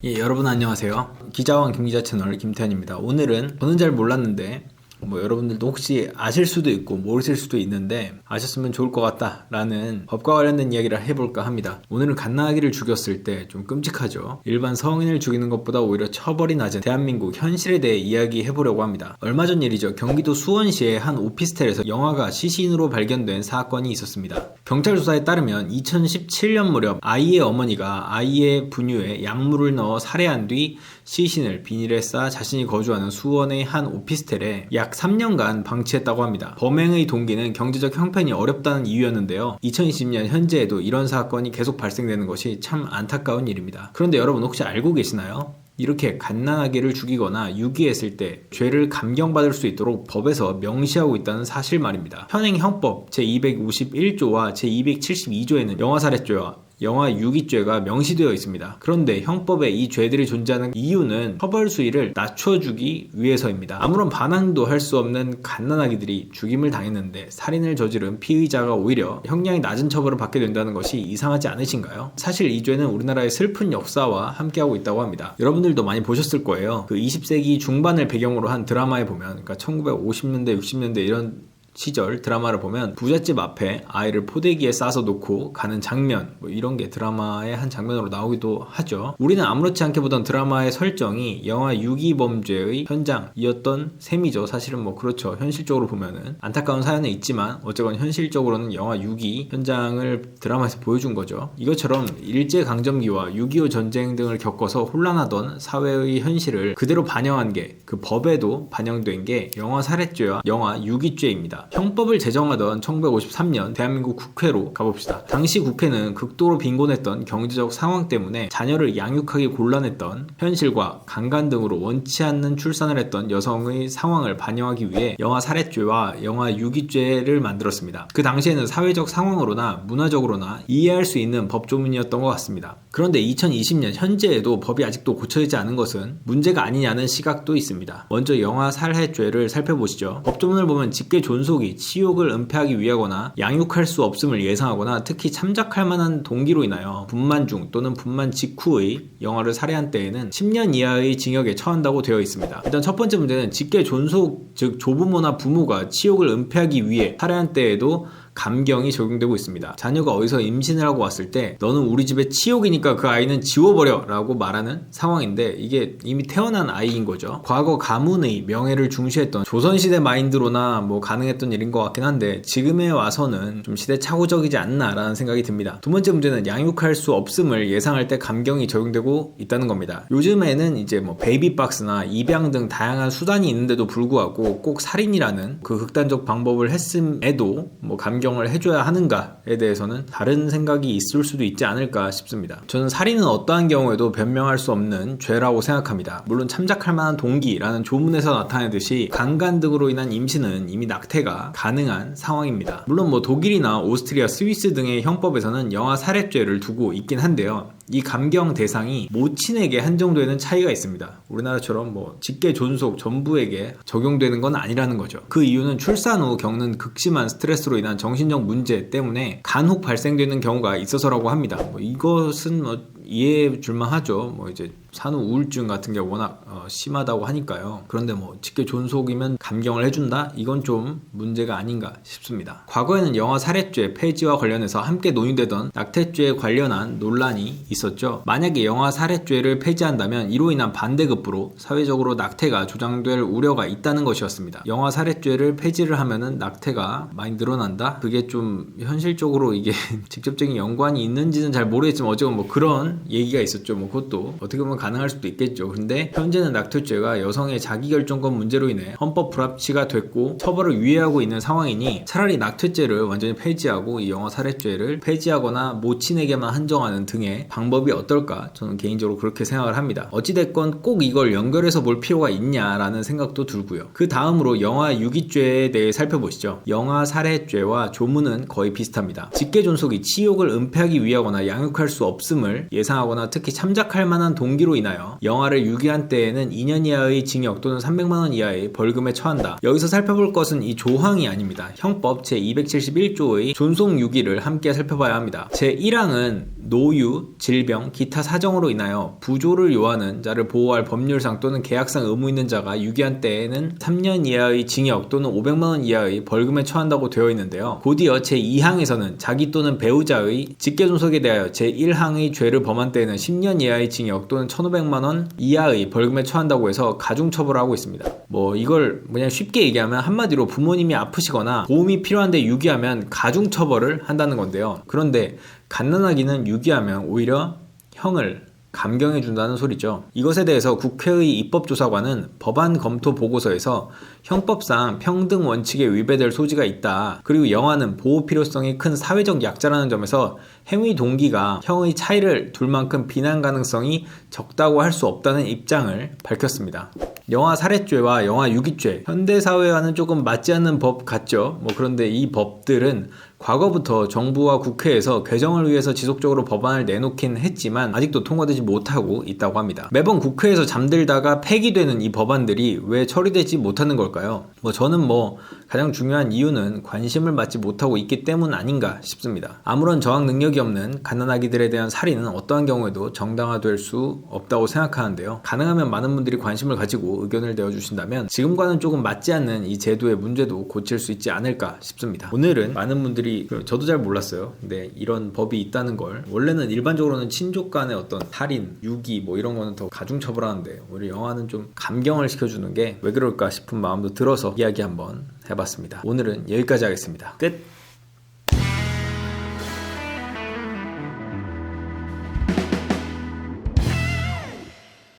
여러분 안녕하세요. 기자왕 김기자 채널 김태현입니다. 오늘은 저는 잘 몰랐는데 여러분들도 혹시 아실 수도 있고 모르실 수도 있는데 아셨으면 좋을 것 같다 라는 법과 관련된 이야기를 해볼까 합니다. 오늘은 갓나아기를 죽였을 때 좀 끔찍하죠. 일반 성인을 죽이는 것보다 오히려 처벌이 낮은 대한민국 현실에 대해 이야기해보려고 합니다. 얼마 전 일이죠. 경기도 수원시의 한 오피스텔에서 영아가 시신으로 발견된 사건이 있었습니다. 경찰 조사에 따르면 2017년 무렵 아이의 어머니가 아이의 분유에 약물을 넣어 살해한 뒤 시신을 비닐에 싸 자신이 거주하는 수원의 한 오피스텔에 약 3년간 방치했다고 합니다. 범행의 동기는 경제적 형편이 어렵다는 이유였는데요. 2020년 현재에도 이런 사건이 계속 발생되는 것이 참 안타까운 일입니다. 그런데 여러분 혹시 알고 계시나요? 이렇게 갓난아기를 죽이거나 유기했을 때 죄를 감경받을 수 있도록 법에서 명시하고 있다는 사실 말입니다. 현행 형법 제251조와 제272조에는 영아살해죄와 영아 유기죄가 명시되어 있습니다. 그런데 형법에 이 죄들이 존재하는 이유는 처벌 수위를 낮춰주기 위해서입니다. 아무런 반항도 할 수 없는 갓난아기들이 죽임을 당했는데 살인을 저지른 피의자가 오히려 형량이 낮은 처벌을 받게 된다는 것이 이상하지 않으신가요? 사실 이 죄는 우리나라의 슬픈 역사와 함께하고 있다고 합니다. 여러분들도 많이 보셨을 거예요. 그 20세기 중반을 배경으로 한 드라마에 보면, 그러니까 1950년대, 60년대 이런 시절 드라마를 보면 부잣집 앞에 아이를 포대기에 싸서 놓고 가는 장면, 이런 게 드라마의 한 장면으로 나오기도 하죠. 우리는 아무렇지 않게 보던 드라마의 설정이 영아 유기범죄의 현장이었던 셈이죠. 사실은 그렇죠. 현실적으로 보면은 안타까운 사연은 있지만 어쨌건 현실적으로는 영아 유기 현장을 드라마에서 보여준 거죠. 이것처럼 일제강점기와 6.25 전쟁 등을 겪어서 혼란하던 사회의 현실을 그대로 반영한 게, 그 법에도 반영된 게 영아 살해죄와 영아 유기죄입니다. 형법을 제정하던 1953년 대한민국 국회로 가봅시다. 당시 국회는 극도로 빈곤했던 경제적 상황 때문에 자녀를 양육하기 곤란했던 현실과 강간 등으로 원치 않는 출산을 했던 여성의 상황을 반영하기 위해 영아 살해죄와 영아 유기죄를 만들었습니다. 그 당시에는 사회적 상황으로나 문화적으로나 이해할 수 있는 법조문이었던 것 같습니다. 그런데 2020년 현재에도 법이 아직도 고쳐지지 않은 것은 문제가 아니냐는 시각도 있습니다. 먼저 영아 살해죄를 살펴보시죠. 법조문을 보면 직계 존속이 치욕을 은폐하기 위하거나 양육할 수 없음을 예상하거나 특히 참작할 만한 동기로 인하여 분만 중 또는 분만 직후의 영아를 살해한 때에는 10년 이하의 징역에 처한다고 되어 있습니다. 일단 첫 번째 문제는 직계 존속, 즉 조부모나 부모가 치욕을 은폐하기 위해 살해한 때에도 감경이 적용되고 있습니다. 자녀가 어디서 임신을 하고 왔을 때 너는 우리 집의 치욕이니까 그 아이는 지워버려 라고 말하는 상황인데, 이게 이미 태어난 아이인 거죠. 과거 가문의 명예를 중시했던 조선시대 마인드로나 가능했던 일인 것 같긴 한데 지금에 와서는 좀 시대착오적이지 않나 라는 생각이 듭니다. 두 번째 문제는 양육할 수 없음을 예상할 때 감경이 적용되고 있다는 겁니다. 요즘에는 이제 베이비박스나 입양 등 다양한 수단이 있는데도 불구하고 꼭 살인이라는 그 극단적 방법을 했음에도 감경을 해줘야 하는가에 대해서는 다른 생각이 있을 수도 있지 않을까 싶습니다. 저는 살인은 어떠한 경우에도 변명할 수 없는 죄라고 생각합니다. 물론 참작할 만한 동기라는 조문에서 나타내듯이 강간 등으로 인한 임신은 이미 낙태가 가능한 상황입니다. 물론 독일이나 오스트리아, 스위스 등의 형법에서는 영아 살해죄를 두고 있긴 한데요. 이 감경 대상이 모친에게 한정되는 차이가 있습니다. 우리나라처럼 직계 존속 전부에게 적용되는 건 아니라는 거죠. 그 이유는 출산 후 겪는 극심한 스트레스로 인한 정신적 문제 때문에 간혹 발생되는 경우가 있어서라고 합니다. 이것은 이해해 줄만 하죠. 이제 산후 우울증 같은 게 워낙 심하다고 하니까요. 그런데 직계 존속이면 감경을 해준다? 이건 좀 문제가 아닌가 싶습니다. 과거에는 영아 살해죄 폐지와 관련해서 함께 논의되던 낙태죄에 관련한 논란이 있었죠. 만약에 영아 살해죄를 폐지한다면 이로 인한 반대급부로 사회적으로 낙태가 조장될 우려가 있다는 것이었습니다. 영아 살해죄를 폐지를 하면은 낙태가 많이 늘어난다? 그게 좀 현실적으로 이게 직접적인 연관이 있는지는 잘 모르겠지만 어쨌든 그런 얘기가 있었죠. 그것도 어떻게 보면 가능할 수도 있겠죠. 근데 현재는 낙태죄가 여성의 자기결정권 문제로 인해 헌법 불합치가 됐고 처벌을 유예하고 있는 상황이니 차라리 낙태죄를 완전히 폐지하고 이 영아 살해죄를 폐지하거나 모친에게만 한정하는 등의 방법이 어떨까, 저는 개인적으로 그렇게 생각을 합니다. 어찌됐건 꼭 이걸 연결해서 볼 필요가 있냐라는 생각도 들고요. 그 다음으로 영아 유기죄에 대해 살펴보시죠. 영아 살해죄와 조문은 거의 비슷합니다. 직계 존속이 치욕을 은폐하기 위하거나 양육할 수 없음을 예상 예상하거나 특히 참작할 만한 동기로 인하여 영아를 유기한 때에는 2년 이하의 징역 또는 300만 원 이하의 벌금에 처한다. 여기서 살펴볼 것은 이 조항이 아닙니다. 형법 제271조의 존속 유기를 함께 살펴봐야 합니다. 제1항은 노유, 질병, 기타 사정으로 인하여 부조를 요하는 자를 보호할 법률상 또는 계약상 의무 있는 자가 유기한 때에는 3년 이하의 징역 또는 500만 원 이하의 벌금에 처한다고 되어 있는데요. 곧이어 제2항에서는 자기 또는 배우자의 직계존속에 대하여 제1항의 죄를 범한 때에는 10년 이하의 징역 또는 1,500만 원 이하의 벌금에 처한다고 해서 가중처벌을 하고 있습니다. 이걸 그냥 쉽게 얘기하면 한마디로 부모님이 아프시거나 도움이 필요한데 유기하면 가중처벌을 한다는 건데요. 그런데 갓난아기는 유기하면 오히려 형을 감경해준다는 소리죠. 이것에 대해서 국회의 입법조사관은 법안 검토 보고서에서 형법상 평등 원칙에 위배될 소지가 있다. 그리고 영아는 보호 필요성이 큰 사회적 약자라는 점에서 행위 동기가 형의 차이를 둘 만큼 비난 가능성이 적다고 할 수 없다는 입장을 밝혔습니다. 영아 살해죄와 영아 유기죄, 현대사회와는 조금 맞지 않는 법 같죠. 그런데 이 법들은 과거부터 정부와 국회에서 개정을 위해서 지속적으로 법안을 내놓긴 했지만 아직도 통과되지 못하고 있다고 합니다. 매번 국회에서 잠들다가 폐기되는 이 법안들이 왜 처리되지 못하는 걸까요? 저는 가장 중요한 이유는 관심을 받지 못하고 있기 때문 아닌가 싶습니다. 아무런 저항 능력이 없는 갓난아기들에 대한 살인은 어떠한 경우에도 정당화될 수 없다고 생각하는데요. 가능하면 많은 분들이 관심을 가지고 의견을 내어주신다면 지금과는 조금 맞지 않는 이 제도의 문제도 고칠 수 있지 않을까 싶습니다. 오늘은 많은 분들이 저도 잘 몰랐어요. 근데 이런 법이 있다는 걸, 원래는 일반적으로는 친족 간의 어떤 살인, 유기 이런 거는 더 가중처벌하는데 우리 영화는 좀 감경을 시켜주는 게 왜 그럴까 싶은 마음도 들어서 이야기 한번 해봤습니다. 오늘은 여기까지 하겠습니다. 끝!